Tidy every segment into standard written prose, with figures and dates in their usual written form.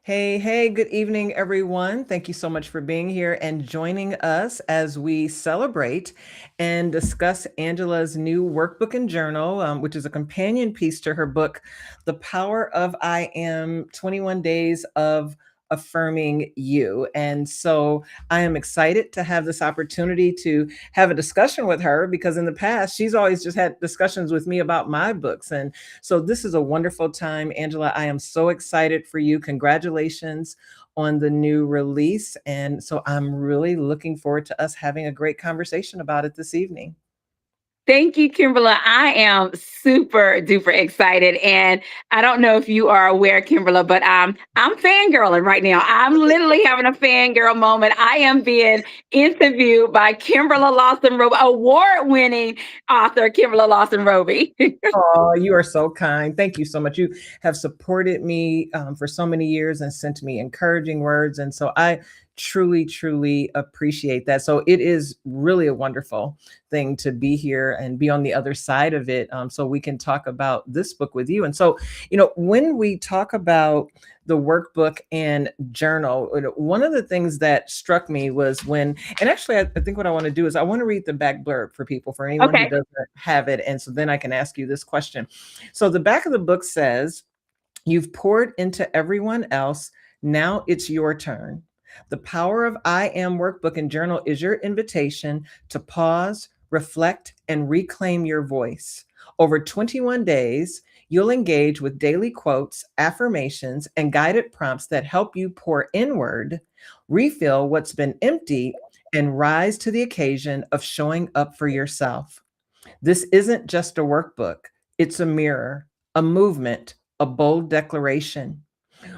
Hey, hey, good evening, everyone. Thank you so much for being here and joining us as we celebrate and discuss Angela's new workbook and journal, which is a companion piece to her book, The Power of I Am 21 Days of Affirming You. And so I am excited to have this opportunity to have a discussion with her because in the past, she's always just had discussions with me about my books. And so this is a wonderful time. Angela, I am so excited for you. Congratulations on the new release. And so I'm really looking forward to us having a great conversation about it this evening. Thank you, Kimberla. I am super duper excited. And I don't know if you are aware, Kimberla, but I'm fangirling right now. I'm literally having a fangirl moment. I am being interviewed by Kimberla Lawson Roby, award-winning author Kimberla Lawson Roby. Oh, you are so kind. Thank you so much. You have supported me for so many years and sent me encouraging words. And so I truly, truly appreciate that. So it is really a wonderful thing to be here and be on the other side of it so we can talk about this book with you. And so, when we talk about the workbook and journal, one of the things that struck me was and actually, I think what I want to do is I want to read the back blurb for people, for anyone who Okay. doesn't have it. And so then I can ask you this question. So the back of the book says, "You've poured into everyone else. Now it's your turn. The power of I Am Workbook and Journal is your invitation to pause, reflect, and reclaim your voice. Over 21 days, you'll engage with daily quotes, affirmations, and guided prompts that help you pour inward, refill what's been empty, and rise to the occasion of showing up for yourself. This isn't just a workbook, it's a mirror, a movement, a bold declaration.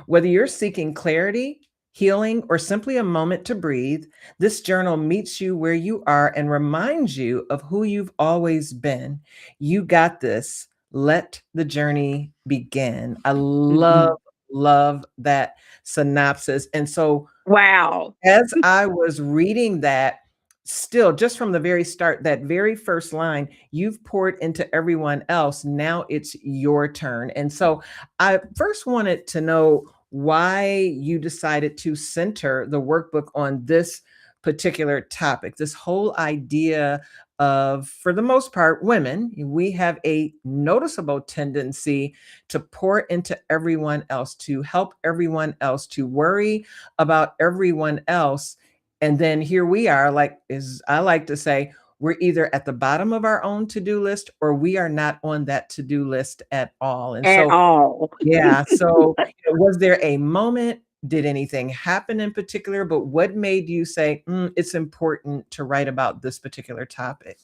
Whether you're seeking clarity, healing, or simply a moment to breathe, this journal meets you where you are and reminds you of who you've always been. You got this. Let the journey begin." I Mhm. love that synopsis. And so Wow. as I was reading that, still just from the very start, that very first line, "You've poured into everyone else. Now it's your turn." And so I first wanted to know why you decided to center the workbook on this particular topic, this whole idea of, for the most part, women, we have a noticeable tendency to pour into everyone else, to help everyone else, to worry about everyone else. And then here we are, like, is I like to say, we're either at the bottom of our own to-do list or we are not on that to-do list at all. And At so, all. yeah, so was there a moment? Did anything happen in particular? But what made you say, it's important to write about this particular topic?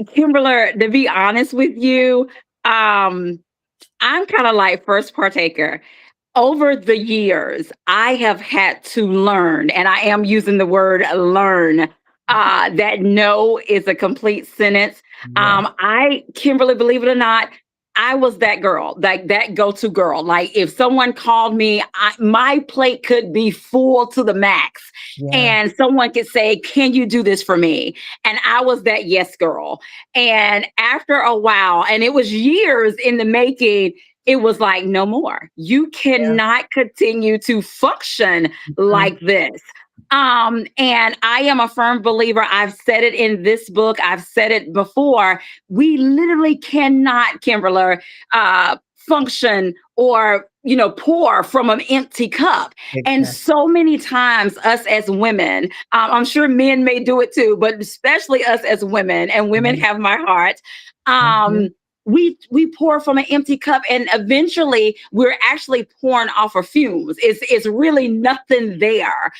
Kimberla, to be honest with you, um, I'm kind of like first partaker. Over the years, I have had to learn, and I am using the word learn, that no is a complete sentence. Yes. Kimberly, believe it or not, I was that girl, like that go-to girl. Like if someone called me, my plate could be full to the max, Yeah. and someone could say, "Can you do this for me?" And I was that yes girl. And after a while, and it was years in the making, it was like, no more. You Yeah. cannot continue to function Mhm. like this. And I am a firm believer. I've said it in this book, I've said it before. We literally cannot, Kimberly, function or pour from an empty cup. And Exactly. so many times us as women, I'm sure men may do it too, but especially us as women, and women Mhm. have my heart. Mhm. um we pour from an empty cup, and eventually we're actually pouring off of fumes. It's really nothing there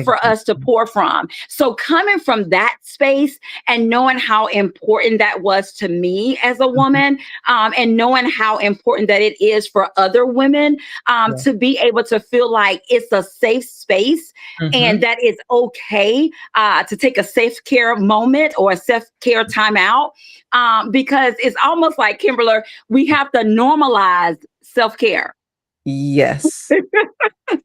for us to Exactly. pour from. So coming from that space and knowing how important that was to me as a Mhm. woman, and knowing how important that it is for other women, Yeah. to be able to feel like it's a safe space, and Mhm. that it's okay to take a self care moment or a self care timeout, because it's almost like, Kimberly, we have to normalize self care. Yes.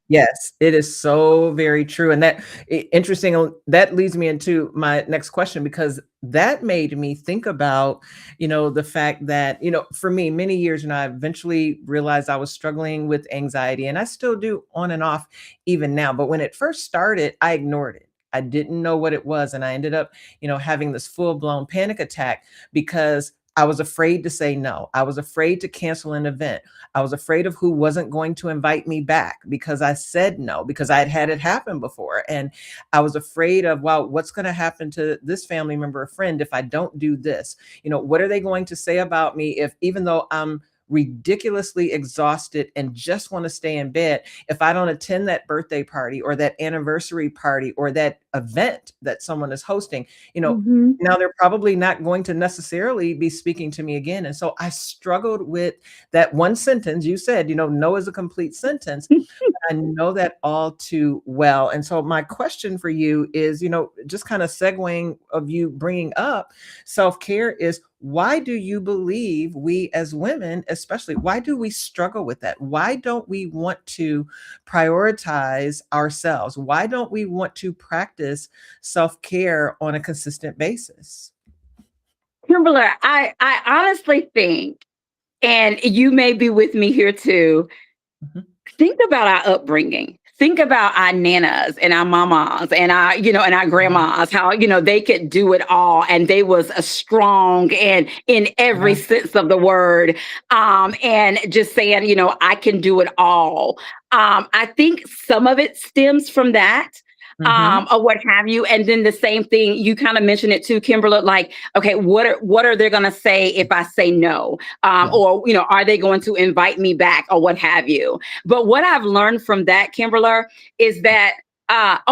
Yes, it is so very true, and interesting. That leads me into my next question because that made me think about, the fact that, for me, many years, I eventually realized I was struggling with anxiety, and I still do on and off even now. But when it first started, I ignored it. I didn't know what it was, and I ended up, having this full blown panic attack because I was afraid to say no. I was afraid to cancel an event. I was afraid of who wasn't going to invite me back because I said no, because I had had it happen before. And I was afraid of, well, what's going to happen to this family member or friend if I don't do this? What are they going to say about me if, even though I'm ridiculously exhausted and just want to stay in bed, if I don't attend that birthday party or that anniversary party or that event that someone is hosting, you know, Mhm. now they're probably not going to necessarily be speaking to me again. And so I struggled with that one sentence you said, no is a complete sentence. I know that all too well. And so my question for you is, just kind of segueing of you bringing up self-care is, why do you believe we as women, especially, why do we struggle with that? Why don't we want to prioritize ourselves? Why don't we want to practice self-care on a consistent basis? Kimberla, I honestly think, and you may be with me here too, Mhm. think about our upbringing. Think about our nanas and our mamas and and our Yeah, grandmas, how, they could do it all. And they was a strong and in every yeah, sense of the word. And just saying, I can do it all. I think some of it stems from that. mhm, Or what have you. And then the same thing, you kind of mentioned it too, Kimberly, like, okay, what are they gonna say if I say no? yeah, Or, are they going to invite me back or what have you? But what I've learned from that, Kimberly, is that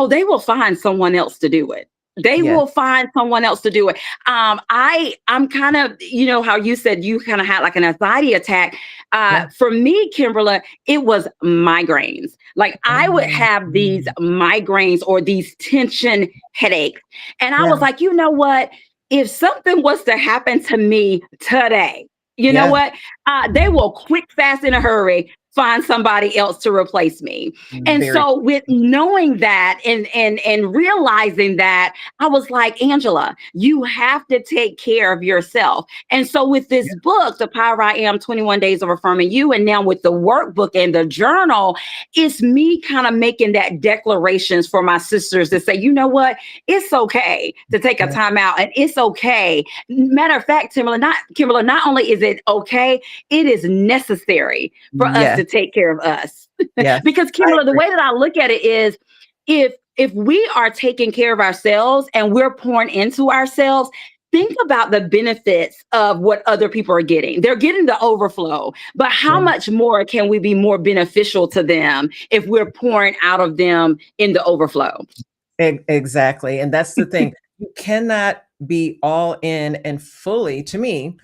they will find someone else to do it. They yeah, will find someone else to do it. I'm kind of, how you said you kind of had like an anxiety attack. yeah. For me, Kimberly, it was migraines. Like I would Oh, have these mm, migraines or these tension headaches. And I was yeah, like, you know what? If something was to happen to me today, you know yeah, what? They will quick, fast, in a hurry find somebody else to replace me. And very, so with knowing that and realizing that, I was like, Angela, you have to take care of yourself. And so with this yeah, book, The Power I Am 21 Days of Affirming You, and now with the workbook and the journal, it's me kind of making that declarations for my sisters to say, you know what? It's okay to take a yeah, time out, and it's okay. Matter of fact, Kimberly, not only is it okay, it is necessary for us yes, to take care of us. yes, Because I Kimberly, the agree. way that I look at it is, if we are taking care of ourselves and we're pouring into ourselves, think about the benefits of what other people are getting. They're getting the overflow, but how Yeah. much more can we be more beneficial to them if we're pouring out of them in the overflow? Exactly. And that's the thing. You cannot be all in and fully, to me,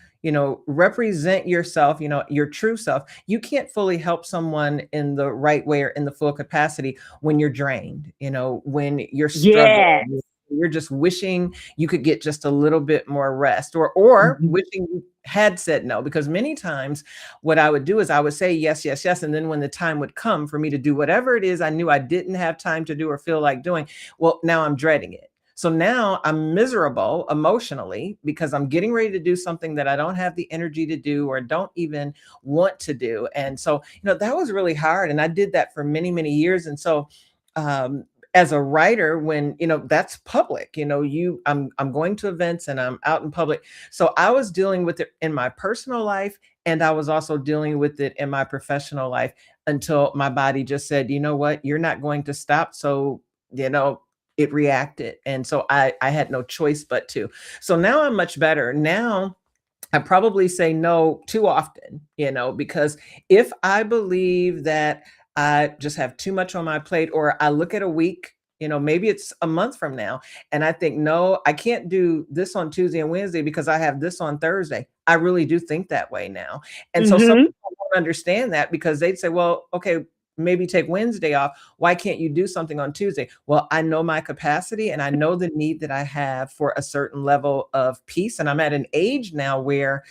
represent yourself, your true self. You can't fully help someone in the right way or in the full capacity when you're drained, when you're struggling. Yes. You're just wishing you could get just a little bit more rest, or Mhm. wishing you had said no. Because many times what I would do is I would say yes, yes, yes. And then when the time would come for me to do whatever it is I knew I didn't have time to do or feel like doing, well, now I'm dreading it. So now I'm miserable emotionally because I'm getting ready to do something that I don't have the energy to do or don't even want to do. And so, that was really hard. And I did that for many, many years. And so, um, as a writer, when that's public, I'm going to events and I'm out in public. So I was dealing with it in my personal life, and I was also dealing with it in my professional life until my body just said, you know what, you're not going to stop. So, it reacted. And so I had no choice but to. So now I'm much better. Now I probably say no too often, because if I believe that I just have too much on my plate, or I look at a week, maybe it's a month from now, and I think, no, I can't do this on Tuesday and Wednesday because I have this on Thursday. I really do think that way now. And so some Mhm. people won't understand that because they'd say, well, okay, maybe take Wednesday off. Why can't you do something on Tuesday? Well, I know my capacity and I know the need that I have for a certain level of peace. And I'm at an age now where,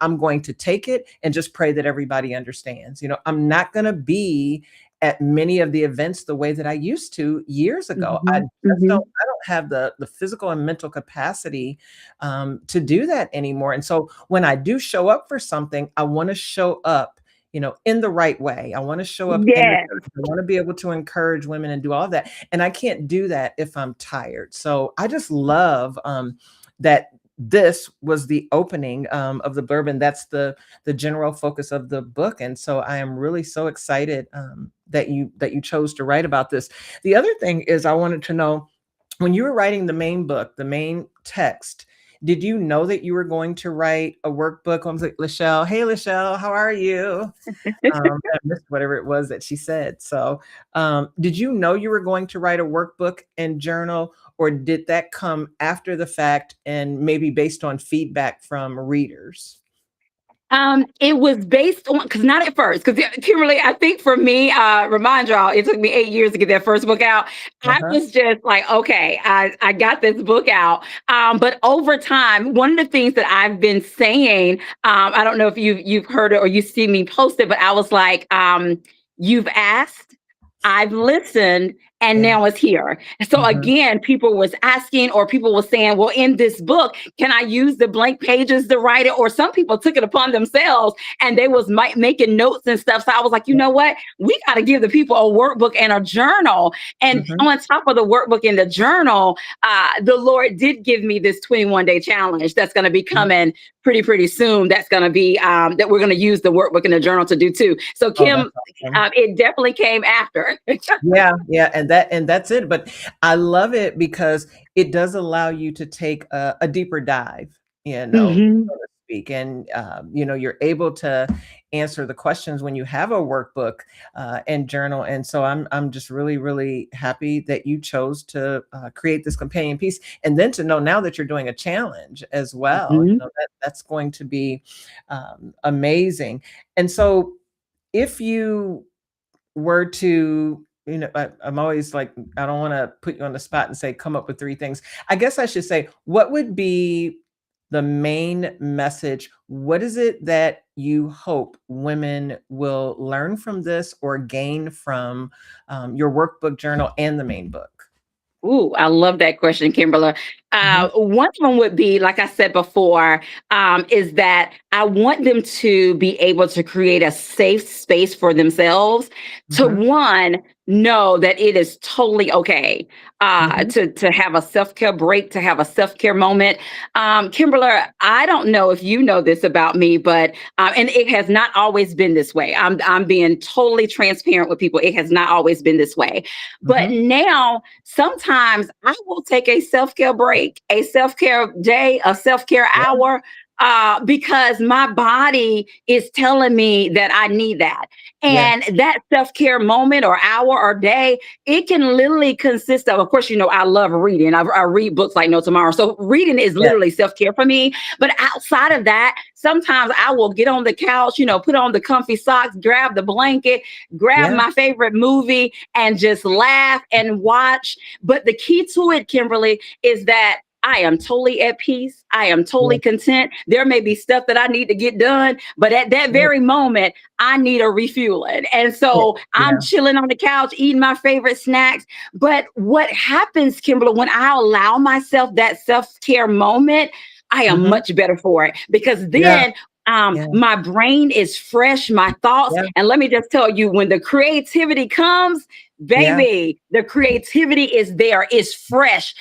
I'm going to take it and just pray that everybody understands. I'm not going to be at many of the events the way that I used to years ago. I Mhm, just don't mhm. I don't have the physical and mental capacity to do that anymore. And so when I do show up for something, I want to show up, in the right way. I want to show up Yes. energetic. I want to be able to encourage women and do all that. And I can't do that if I'm tired. So I just love that this was the opening of the bourbon. That's the general focus of the book. And so I am really so excited that you chose to write about this. The other thing is I wanted to know, when you were writing the main book, the main text, did you know that you were going to write a workbook? I was like, Lachelle, hey, Lachelle, how are you? I missed whatever it was that she said. So, did you know you were going to write a workbook and journal, or did that come after the fact and maybe based on feedback from readers? It was based on, because not at first, because Kimberly, I think for me, remind y'all, it took me 8 years to get that first book out. I Uh-huh. was just like, okay, I got this book out. But over time, one of the things that I've been saying, I don't know if you've heard it or you see me post it, but I was like, you've asked, I've listened, and Yeah. now it's here. So Hmm. again, people was asking, or people were saying, well, in this book, can I use the blank pages to write it? Or some people took it upon themselves and they was making notes and stuff. So I was like, you know what? We got to give the people a workbook and a journal. And Hmm. on top of the workbook and the journal, the Lord did give me this 21-day challenge that's going to be coming pretty soon. That's going to be that we're going to use the workbook and the journal to do too. So Oh, that's Kim, awesome. it definitely came after. Yeah, yeah, and that's it. But I love it because it does allow you to take a deeper dive, Mhm. so to speak, and you're able to answer the questions when you have a workbook and journal. And so I'm just really really happy that you chose to create this companion piece, and then to know now that you're doing a challenge as well. Mhm. That's going to be amazing. And so if you were to, I'm always like, I don't want to put you on the spot and say, come up with three things. I guess I should say, what would be the main message? What is it that you hope women will learn from this or gain from your workbook journal and the main book? Ooh, I love that question, Kimberla. Mhm. One of them would be, like I said before, is that I want them to be able to create a safe space for themselves. To Mhm. one, know that it is totally okay Mhm. to have a self care break, to have a self care moment. Kimberla, I don't know if you know this about me, but and it has not always been this way. I'm being totally transparent with people. It has not always been this way, but Mhm. now sometimes I will take a self care break, a self care day, a self care Yeah. hour, because my body is telling me that I need that. Yeah. And that self care moment or hour or day, it can literally consist of course, I love reading. I read books like no tomorrow. So reading is Yeah. literally self care for me. But outside of that, sometimes I will get on the couch, put on the comfy socks, grab the blanket, grab Yeah. my favorite movie, and just laugh and watch. But the key to it, Kimberly, is that I am totally at peace. I am Yeah. totally content. There may be stuff that I need to get done, but at that Right. very moment, I need a refueling. And Yeah. so I'm Yeah. chilling on the couch, eating my favorite snacks. But what happens, Kimberly, when I allow myself that self care moment, I am Mhm. much better for it because Yeah. then Yeah. my brain is fresh, my thoughts. Yeah. And let me just tell you, when the creativity comes, Yeah. baby, the creativity is there, it's fresh.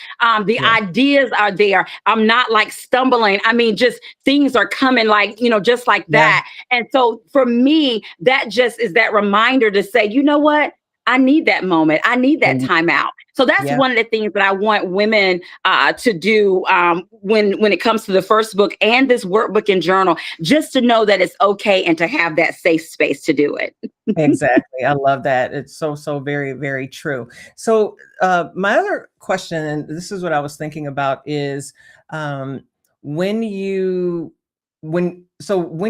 The Yeah. ideas are there. I'm not like stumbling. I mean, just things are coming like, just like Yeah. that. And so for me, that just is that reminder to say, you know what? I need that moment. I need that And time out. So that's yeah. one of the things that I want women to do when it comes to the first book and this workbook and journal, just to know that it's okay and to have that safe space to do it. Exactly. I love that. It's so, so very, very true. So, my other question, and this is what I was thinking about, is when you when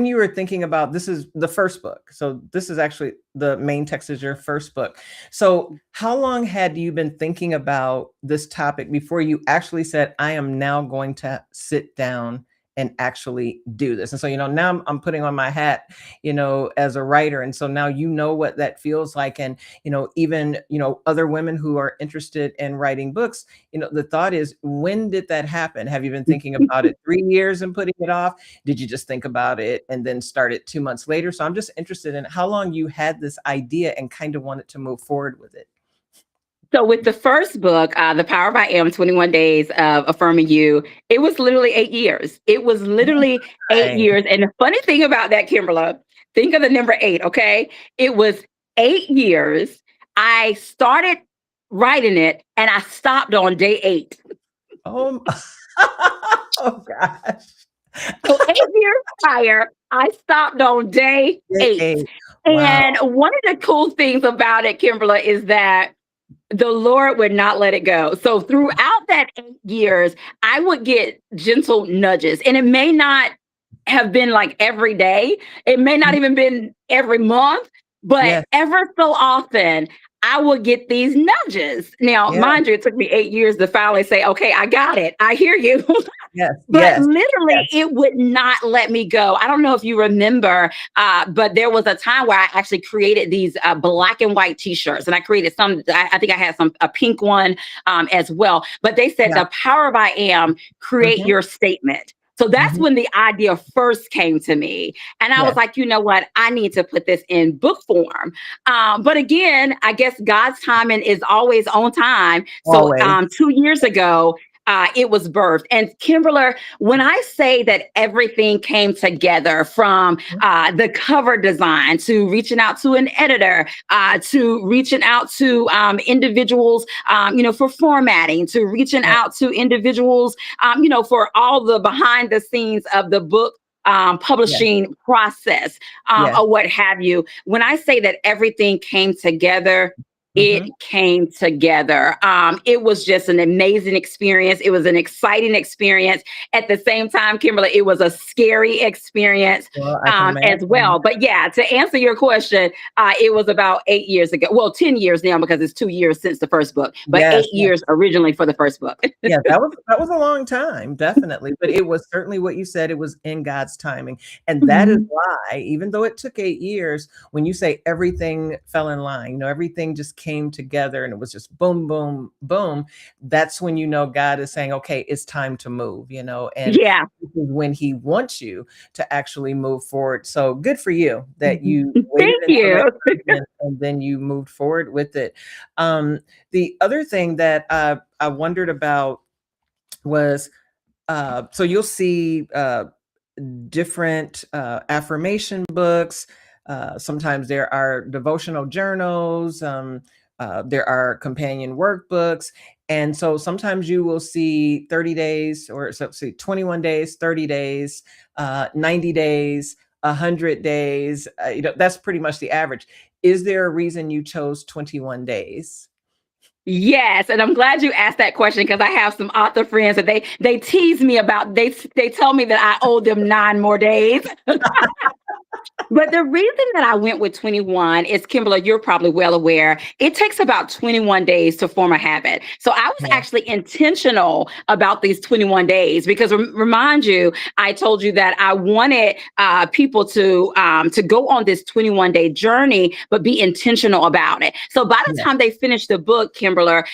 you were thinking about, this is the first book, so this is actually the main text is your first book. So how long had you been thinking about this topic before you actually said, I am now going to sit down and actually do this? And so, now I'm putting on my hat, as a writer. And so now what that feels like. And, even, other women who are interested in writing books, the thought is, when did that happen? Have you been thinking about it 3 years and putting it off? Did you just think about it and then start it 2 months later? So I'm just interested in how long you had this idea and kind of wanted to move forward with it. So with the first book, The Power of I Am, 21 Days of Affirming You, it was literally 8 years. It was literally eight Right. years. And the funny thing about that, Kimberla, think of the number eight, okay? It was 8 years. I started writing it and I stopped on day 8. Oh, oh gosh. So 8 years prior, I stopped on day Day 8. eight. Wow. And one of the cool things about it, Kimberla, is that the Lord would not let it go. So throughout that 8 years, I would get gentle nudges, and it may not have been like every day. It may not even been every month, but Yes. ever so often, I would get these nudges. Now, Yeah. mind you, it took me 8 years to finally say, okay, I got it. I hear you. Yes. But Yes. literally, Yes. it would not let me go. I don't know if you remember, but there was a time where I actually created these black and white T-shirts, and I created some. I think I had a pink one as well. But they said, Yeah. "The power of I am, create Mhm. your statement." So that's Mhm. when the idea first came to me, and I was Yes. like, you know what? I need to put this in book form. But again, I guess God's timing is always on time. So Always. 2 years ago, it was birthed. And Kimberla, when I say that everything came together from the cover design to reaching out to an editor, to reaching out to individuals, for formatting, to reaching Yeah. out to individuals, for all the behind the scenes of the book Yes. publishing process, Yes. or what have you. When I say that everything came together, it Mhm. came together. It was just an amazing experience. It was an exciting experience. At the same time, Kimberly, it was a scary experience Well, I can as imagine. well. But yeah, to answer your question, it was about 8 years ago. Well, 10 years now because it's 2 years since the first book, but Yes. 8 years originally for the first book. Yeah, that was a long time, definitely, but it was certainly what you said, it was in God's timing, and that is Mhm. why, even though it took 8 years, when you say everything fell in line, everything just came together and it was just boom, boom, boom, that's when God is saying, "Okay, it's time to move," and Yeah. this is when he wants you to actually move forward, so good for you that you waited Thank until that you. season and then you moved forward with it. Um, the other thing that I wondered about was so you'll see different affirmation books. Sometimes there are devotional journals. There are companion workbooks. And so sometimes you will see 30 days or so, see 21 days, 30 days, 90 days, 100 days. That's pretty much the average. Is there a reason you chose 21 days? Yes, and I'm glad you asked that question because I have some author friends that they tease me about. They tell me that I owe them 9 more days. But the reason that I went with 21 is, Kimberla, you're probably well aware, it takes about 21 days to form a habit. So I was Yeah. actually intentional about these 21 days because remind you, I told you that I wanted people to go on this 21-day journey, but be intentional about it. So by the Yeah. time they finished the book, Kimberla,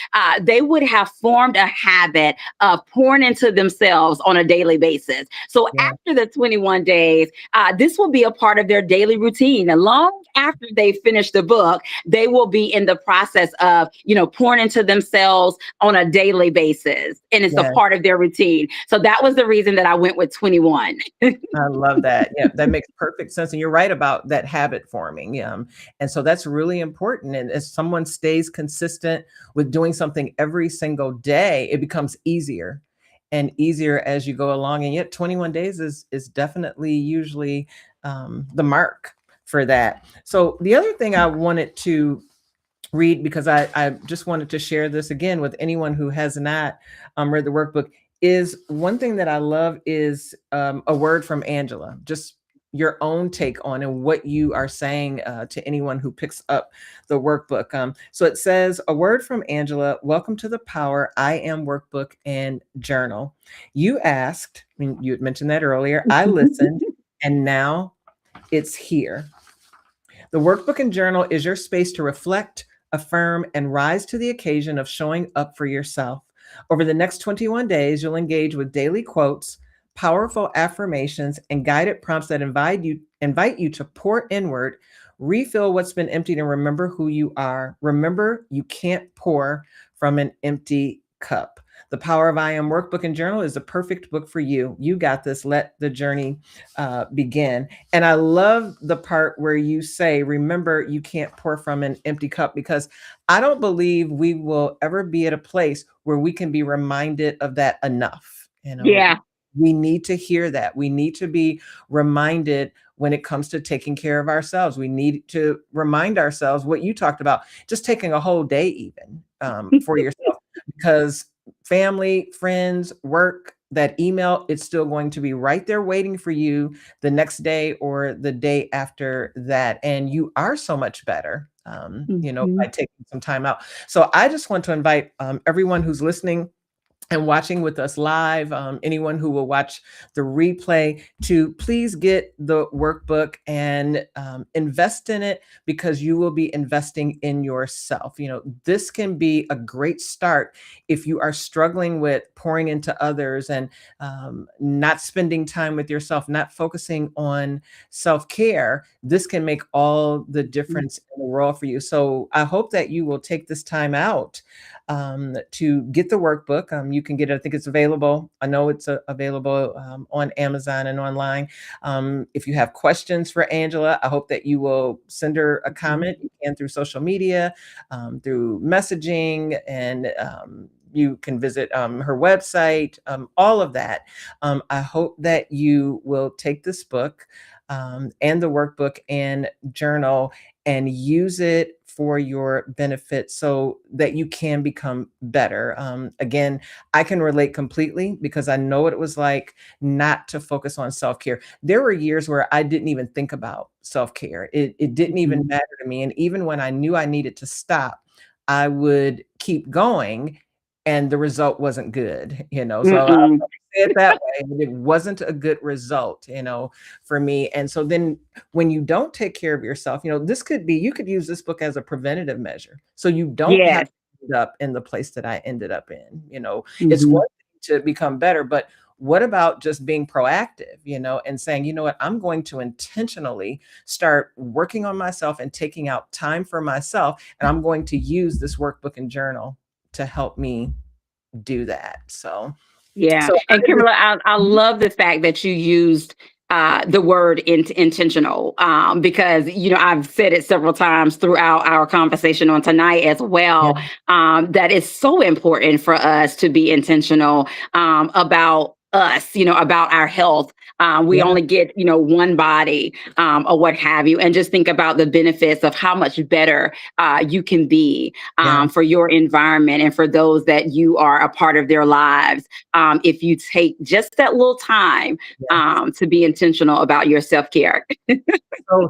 they would have formed a habit of pouring into themselves on a daily basis. So Yeah. after the 21 days, this will be a part of their daily routine. And long after they finish the book, they will be in the process of, pouring into themselves on a daily basis. And it's a Yeah. part of their routine. So that was the reason that I went with 21. I love that. Yeah, that makes perfect sense. And you're right about that habit forming. And so that's really important. And as someone stays consistent with doing something every single day, it becomes easier and easier as you go along. And yet 21 days is definitely usually the mark for that. So the other thing I wanted to read, because I just wanted to share this again with anyone who has not read the workbook, is one thing that I love is a word from Angela, just your own take on and what you are saying to anyone who picks up the workbook. So it says, a word from Angela, welcome to the Power I Am Workbook and Journal. You asked, I mean, you had mentioned that earlier, I listened, and now it's here. The workbook and journal is your space to reflect, affirm, and rise to the occasion of showing up for yourself. Over the next 21 days, you'll engage with daily quotes, powerful affirmations, and guided prompts that invite you to pour inward, refill what's been emptied, and remember who you are. Remember, you can't pour from an empty cup. The Power of I Am Workbook and Journal is the perfect book for you. You got this. Let the journey begin. And I love the part where you say, remember, you can't pour from an empty cup, because I don't believe we will ever be at a place where we can be reminded of that enough. Yeah. We need to hear that. We need to be reminded when it comes to taking care of ourselves. We need to remind ourselves what you talked about, just taking a whole day even for yourself, because family, friends, work, that email, it's still going to be right there waiting for you the next day or the day after that. And you are so much better, by Mhm. taking some time out. So I just want to invite everyone who's listening and watching with us live, anyone who will watch the replay, to please get the workbook and invest in it, because you will be investing in yourself. This can be a great start if you are struggling with pouring into others and not spending time with yourself, not focusing on self-care. This can make all the difference in the world for you. So I hope that you will take this time out to get the workbook. You can get it. I think it's available. I know it's available on Amazon and online. If you have questions for Angela, I hope that you will send her a comment. You can through social media, through messaging, and you can visit her website, all of that. I hope that you will take this book and the workbook and journal and use it for your benefit so that you can become better. Again, I can relate completely, because I know what it was like not to focus on self-care. There were years where I didn't even think about self-care. It didn't even Mhm. matter to me. And even when I knew I needed to stop, I would keep going, and the result wasn't good. So I'll Mm-mm. say it that way. And it wasn't a good result, for me. And so then when you don't take care of yourself, this could be, you could use this book as a preventative measure. So you don't have Yes. to end up in the place that I ended up in. It's Mhm. one thing to become better, but what about just being proactive, and saying, you know what, I'm going to intentionally start working on myself and taking out time for myself. And I'm going to use this workbook and journal to help me do that. So, Yeah. so And I just, Kimberla, I love the fact that you used the word intentional, because, I've said it several times throughout our conversation on tonight as yeah, well, that it's so important for us to be intentional about us, about our health. We yeah, only get, one body, or what have you. And just think about the benefits of how much better you can be yeah. for your environment and for those that you are a part of their lives, if you take just that little time Yes. to be intentional about your self care.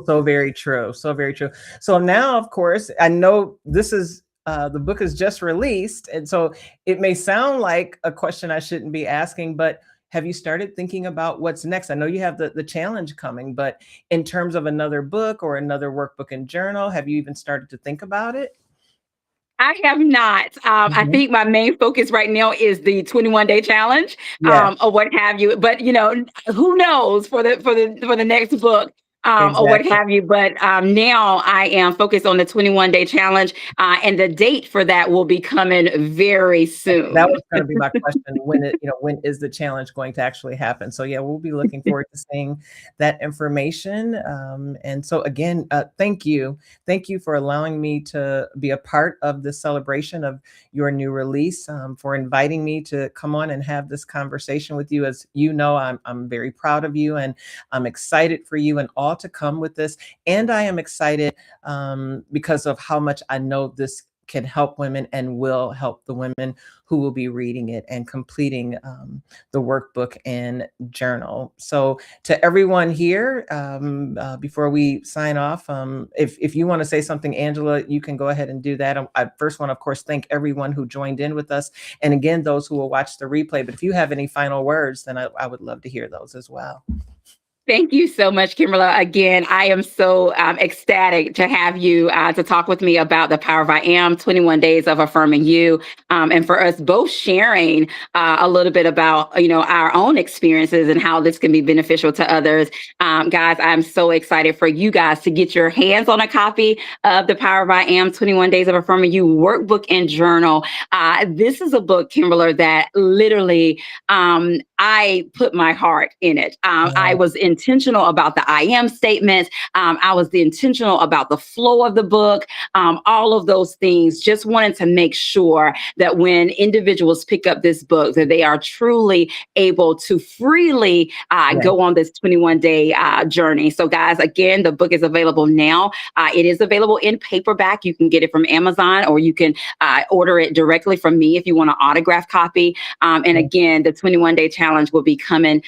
So very true. So very true. So now, of course, I know this is the book is just released, and so it may sound like a question I shouldn't be asking, but have you started thinking about what's next? I know you have the challenge coming, but in terms of another book or another workbook and journal, have you even started to think about it? I have not. I Mhm. think my main focus right now is the 21-day challenge, Yes, or what have you. But who knows for the next book, or what exactly. have you. But now I am focused on the 21-day challenge, and the date for that will be coming very That soon. was gonna be my question. When is the challenge going to actually happen? So yeah, we'll be looking forward to seeing that information. And so again, thank you. Thank you for allowing me to be a part of the celebration of your new release, for inviting me to come on and have this conversation with you. As you know, I'm very proud of you, and I'm excited for you and all to come with this. And I am excited because of how much I know this can help women and will help the women who will be reading it and completing the workbook and journal. So to everyone here, before we sign off, if you want to say something, Angela, you can go ahead and do that. I first want to, of course, thank everyone who joined in with us. And again, those who will watch the replay. But if you have any final words, then I would love to hear those as well. Thank you so much, Kimberla. Again, I am so ecstatic to have you to talk with me about the power of I am, 21 days of affirming you, and for us both sharing a little bit about, our own experiences and how this can be beneficial to others. Guys, I'm so excited for you guys to get your hands on a copy of the power of I am, 21 days of affirming you workbook and journal. This is a book, Kimberla, that literally I put my heart in it. I was intentional about the I am statements. I was intentional about the flow of the book, all of those things. Just wanted to make sure that when individuals pick up this book, that they are truly able to freely go on this 21-day journey. So guys, again, the book is available now. It is available in paperback. You can get it from Amazon, or you can order it directly from me if you want an autograph copy. And again, the 21-day challenge will be coming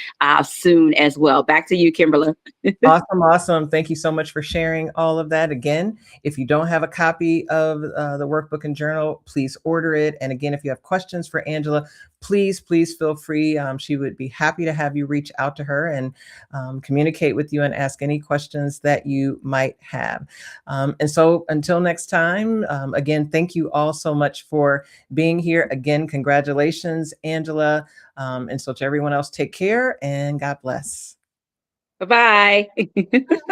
soon as well. Back to you, Kimberla. Awesome. Thank you so much for sharing all of that. Again, if you don't have a copy of the workbook and journal, please order it. And again, if you have questions for Angela, please feel free. She would be happy to have you reach out to her and communicate with you and ask any questions that you might have. And so until next time, again, thank you all so much for being here. Again, congratulations, Angela. And so to everyone else, take care and God bless. Bye-bye.